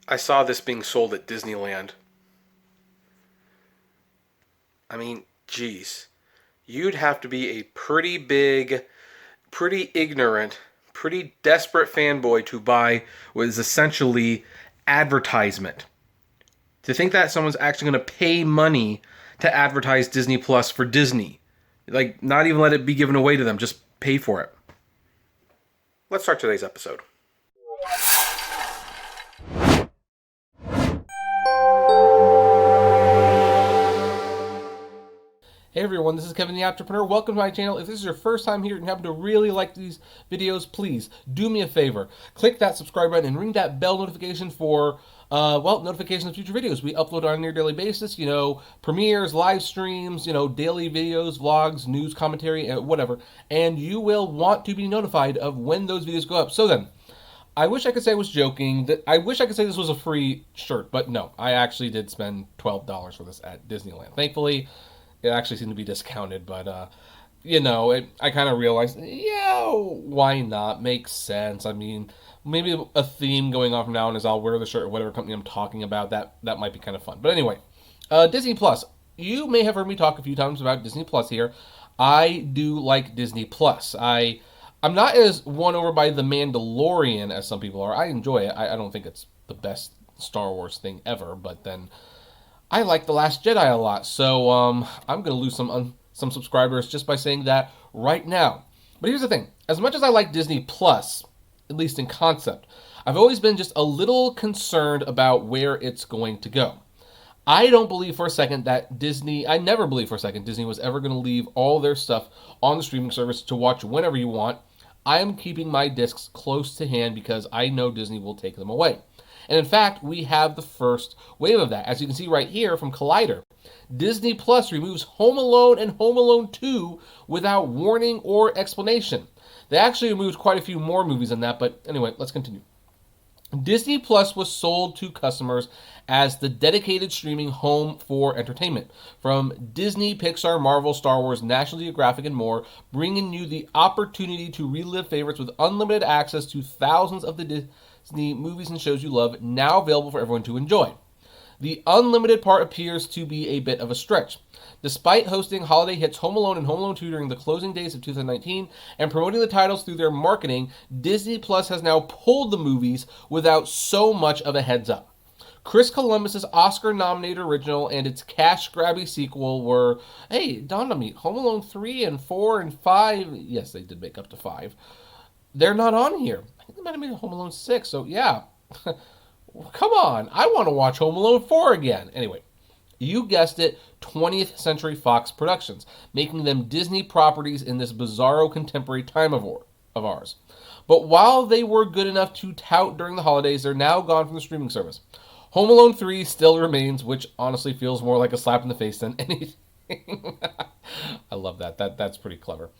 I saw this being sold at Disneyland. I mean, geez. You'd have to be a pretty big, pretty ignorant, pretty desperate fanboy to buy what is essentially advertisement. To think that someone's actually going to pay money to advertise Disney Plus for Disney. Like, not even let it be given away to them, just pay for it. Let's start today's episode. Hey everyone, this is Kevin the Apptrepreneur. Welcome to my channel. If this is your first time here and you happen to really like these videos, please do me a favor. Click that subscribe button and ring that bell notification for, notifications of future videos. We upload on a near daily basis, premieres, live streams, daily videos, vlogs, news, commentary, whatever. And you will want to be notified of when those videos go up. So then, I wish I could say I was joking. I wish I could say this was a free shirt, but no. I actually did spend $12 for this at Disneyland. Thankfully, it actually seemed to be discounted, but, I kind of realized, why not? Makes sense. I mean, maybe a theme going on from now on is I'll wear the shirt of whatever company I'm talking about. That might be kind of fun. But anyway, Disney Plus. You may have heard me talk a few times about Disney Plus here. I do like Disney Plus. I'm not as won over by The Mandalorian as some people are. I enjoy it. I don't think it's the best Star Wars thing ever, but then I like The Last Jedi a lot, so I'm going to lose some subscribers just by saying that right now. But here's the thing. As much as I like Disney Plus, at least in concept, I've always been just a little concerned about where it's going to go. I don't believe for a second that I never believed for a second Disney was ever going to leave all their stuff on the streaming service to watch whenever you want. I am keeping my discs close to hand because I know Disney will take them away. And in fact, we have the first wave of that. As you can see right here from Collider, Disney Plus removes Home Alone and Home Alone 2 without warning or explanation. They actually removed quite a few more movies than that, but anyway, let's continue. Disney Plus was sold to customers as the dedicated streaming home for entertainment. From Disney, Pixar, Marvel, Star Wars, National Geographic, and more, bringing you the opportunity to relive favorites with unlimited access to thousands of the Disney movies and shows you love, now available for everyone to enjoy. The unlimited part appears to be a bit of a stretch. Despite hosting holiday hits Home Alone and Home Alone 2 during the closing days of 2019 and promoting the titles through their marketing, Disney Plus has now pulled the movies without so much of a heads up. Chris Columbus's Oscar-nominated original and its cash-grabby sequel were, dawned on me, Home Alone 3 and 4 and 5, yes, they did make up to 5. They're not on here. I think they might have made Home Alone 6, so yeah. Come on, I want to watch Home Alone 4 again. Anyway, you guessed it, 20th Century Fox Productions, making them Disney properties in this bizarro contemporary time of ours. But while they were good enough to tout during the holidays, they're now gone from the streaming service. Home Alone 3 still remains, which honestly feels more like a slap in the face than anything. I love that. That's pretty clever.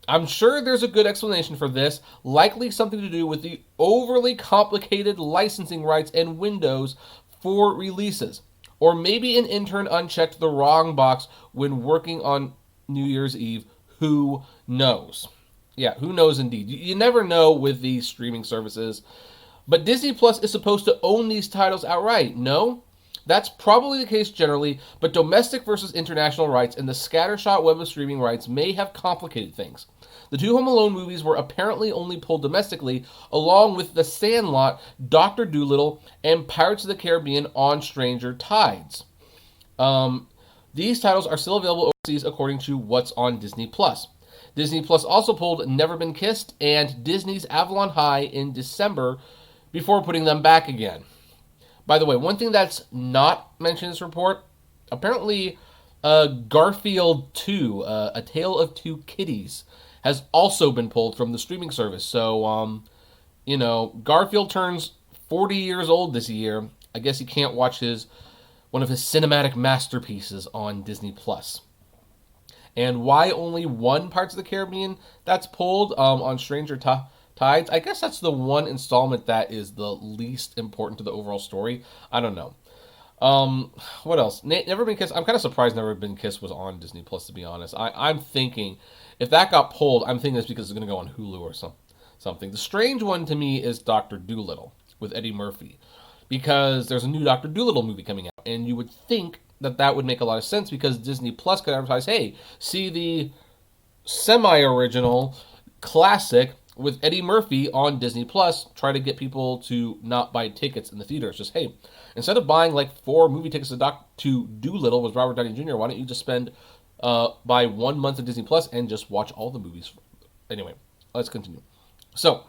I'm sure there's a good explanation for this, likely something to do with the overly complicated licensing rights and windows for releases. Or maybe an intern unchecked the wrong box when working on New Year's Eve. Who knows? Yeah, who knows indeed. You never know with these streaming services. But Disney Plus is supposed to own these titles outright, no? That's probably the case generally, but domestic versus international rights and the scattershot web of streaming rights may have complicated things. The two Home Alone movies were apparently only pulled domestically, along with The Sandlot, Dr. Dolittle, and Pirates of the Caribbean on Stranger Tides. These titles are still available overseas according to what's on Disney Plus. Disney Plus also pulled Never Been Kissed and Disney's Avalon High in December before putting them back again. By the way, one thing that's not mentioned in this report, apparently Garfield 2, A Tale of Two Kitties, has also been pulled from the streaming service. So, Garfield turns 40 years old this year. I guess he can't watch one of his cinematic masterpieces on Disney Plus. And why only one Pirates of the Caribbean that's pulled on Stranger Tides? I guess that's the one installment that is the least important to the overall story. I don't know. What else? Never Been Kissed. I'm kind of surprised Never Been Kissed was on Disney Plus, to be honest. I'm thinking, if that got pulled, I'm thinking it's because it's going to go on Hulu or something. The strange one to me is Dr. Dolittle with Eddie Murphy. because there's a new Dr. Dolittle movie coming out, and you would think that that would make a lot of sense because Disney Plus could advertise, hey, see the semi-original classic with Eddie Murphy on Disney Plus, try to get people to not buy tickets in the theaters. Just, hey, instead of buying like 4 movie tickets to Dolittle with Robert Downey Jr., why don't you just spend buy 1 month of Disney Plus and just watch all the movies? Anyway, let's continue. So,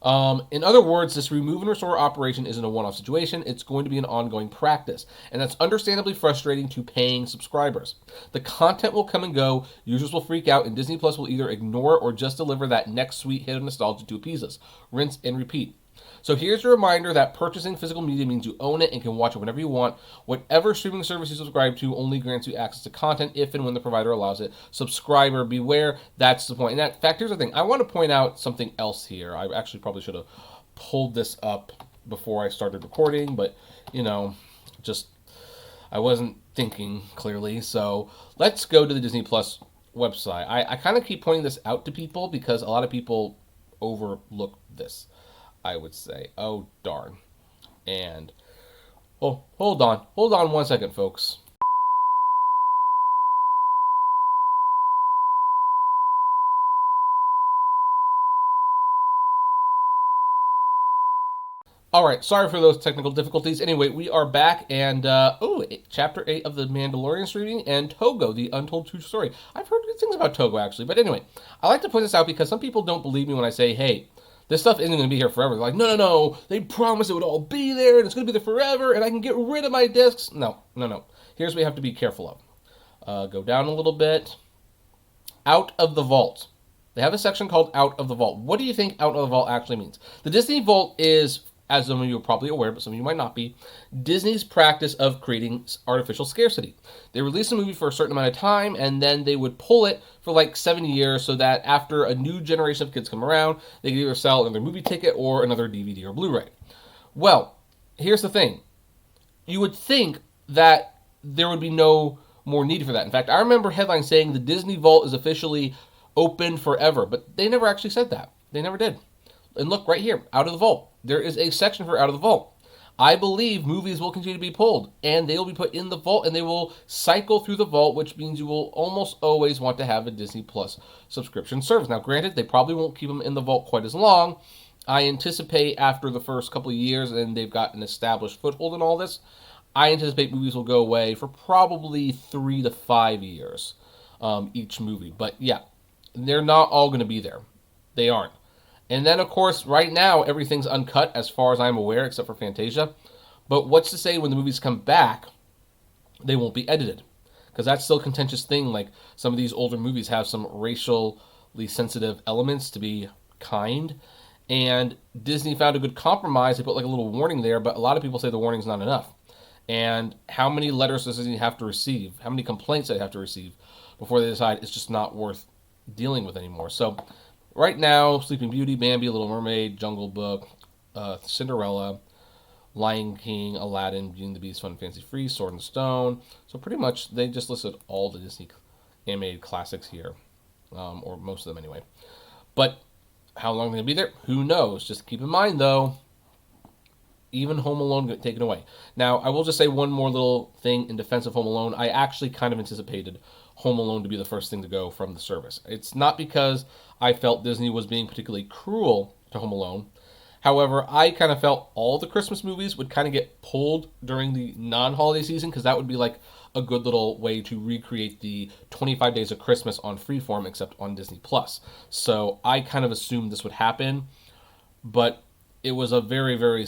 in other words, this remove and restore operation isn't a one-off situation. It's going to be an ongoing practice, and that's understandably frustrating to paying subscribers. The content will come and go, users will freak out, and Disney Plus will either ignore it or just deliver that next sweet hit of nostalgia to appease us. Rinse and repeat. So here's a reminder that purchasing physical media means you own it and can watch it whenever you want. Whatever streaming service you subscribe to only grants you access to content if and when the provider allows it. Subscriber beware. That's the point. And in fact, here's the thing. I want to point out something else here. I actually probably should have pulled this up before I started recording, but, just I wasn't thinking clearly. So let's go to the Disney Plus website. I kind of keep pointing this out to people because a lot of people overlook this, I would say. Oh, darn. And, hold on 1 second, folks. All right, sorry for those technical difficulties. Anyway, we are back, and Chapter 8 of The Mandalorian streaming, and Togo, The Untold True Story. I've heard good things about Togo, actually, but anyway, I like to point this out because some people don't believe me when I say, hey, this stuff isn't going to be here forever. They're like, no, they promised it would all be there, and it's going to be there forever, and I can get rid of my discs. No. Here's what you have to be careful of. Go down a little bit. Out of the vault. They have a section called Out of the Vault. What do you think Out of the Vault actually means? The Disney Vault is, as some of you are probably aware, but some of you might not be, Disney's practice of creating artificial scarcity. They release a movie for a certain amount of time, and then they would pull it for like 7 years so that after a new generation of kids come around, they can either sell another movie ticket or another DVD or Blu-ray. Well, here's the thing. You would think that there would be no more need for that. In fact, I remember headlines saying the Disney Vault is officially open forever, but they never actually said that. They never did. And look right here, Out of the Vault. There is a section for Out of the Vault. I believe movies will continue to be pulled, and they will be put in the vault, and they will cycle through the vault, which means you will almost always want to have a Disney Plus subscription service. Now, granted, they probably won't keep them in the vault quite as long. I anticipate after the first couple of years, and they've got an established foothold in all this, I anticipate movies will go away for probably 3 to 5 years, each movie. But yeah, they're not all going to be there. They aren't. And then, of course, right now, everything's uncut as far as I'm aware, except for Fantasia. But what's to say when the movies come back, they won't be edited? Because that's still a contentious thing. Like, some of these older movies have some racially sensitive elements, to be kind. And Disney found a good compromise. They put like a little warning there, but a lot of people say the warning's not enough. And how many letters does Disney have to receive? How many complaints do they have to receive before they decide it's just not worth dealing with anymore? So right now, Sleeping Beauty, Bambi, Little Mermaid, Jungle Book, Cinderella, Lion King, Aladdin, Beauty and the Beast, Fun and Fancy Free, Sword and Stone. So pretty much they just listed all the Disney animated classics here, or most of them anyway. But how long they're going to be there? Who knows? Just keep in mind, though, even Home Alone got taken away. Now, I will just say one more little thing in defense of Home Alone. I actually kind of anticipated Home Alone to be the first thing to go from the service. It's not because I felt Disney was being particularly cruel to Home Alone. However, I kind of felt all the Christmas movies would kind of get pulled during the non-holiday season because that would be like a good little way to recreate the 25 Days of Christmas on Freeform, except on Disney Plus. So I kind of assumed this would happen, but it was a very, very...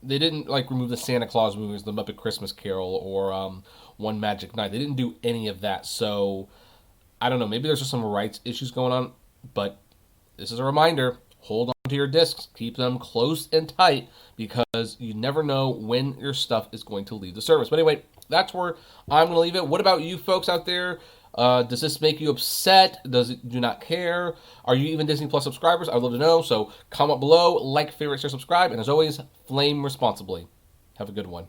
They didn't like remove the Santa Claus movies, the Muppet Christmas Carol, or One Magic Night. They didn't do any of that. So I don't know. Maybe there's just some rights issues going on. But this is a reminder. Hold on to your discs. Keep them close and tight because you never know when your stuff is going to leave the service. But anyway, that's where I'm going to leave it. What about you folks out there? Does this make you upset? Does it do not care? Are you even Disney Plus subscribers? I would love to know. So comment below, like, favorite, share, subscribe, and as always, flame responsibly. Have a good one.